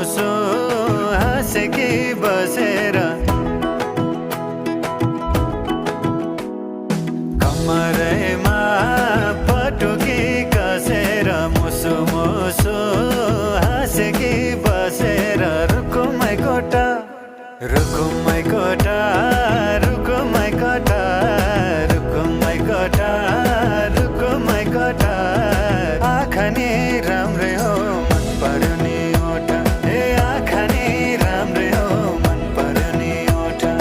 मुसो हाँसेकी बसेर कमरैमा पटुकी कसेर मुसो मुसो हाँसेकी बसेर रुकुमै कोटा रुकुमै कोटा रुकुमै कोटा रुकुमै कोटा रुकुमै कोटा आँखा नि राम्रै हो मन पर्यो नि ओठा ए आँखा नि राम्रै हो मन पर्यो नि ओठा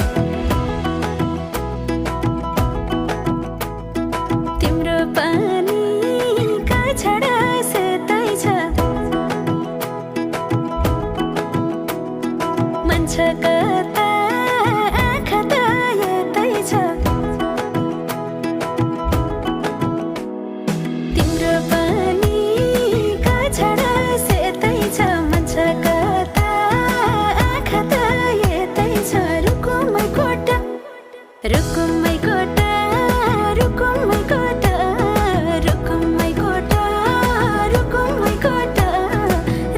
तिम्रो पानीका छडा सेतै छ मन छ कता आँखा त यतै छ तिम्रो पानीका छडा सेतै छ मन छ कता आँखा त यतै छ रुकुमै कोटा रुकुमै कोटा रुकुमै कोटा रुकुमै कोटा रुकुमै कोटा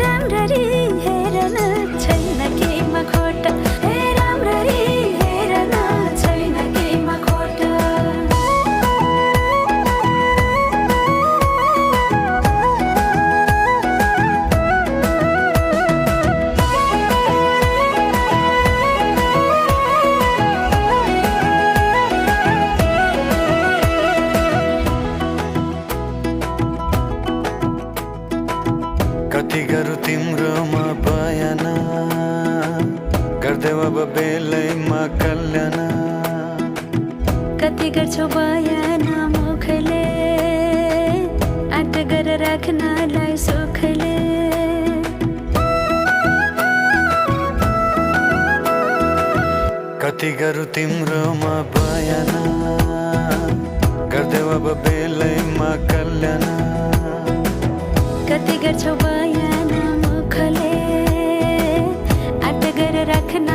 राम्ररी हेर्न छैन केहीमा खोटा हे राम्ररी हेर्न छैन केहीमा खोटा कति गरौँ तिम्रोमा बयान गर्देऊ अब बेलैमा कल्याण कति गर्छौ बयान मुखले आँट गरेर राख्नलाई सुखले कति गरौँ तिम्रोमा बयान गर्देऊ अब बेलैमा कल्याण कति गर्छौ बयान मुखले आँट गरेर राख्न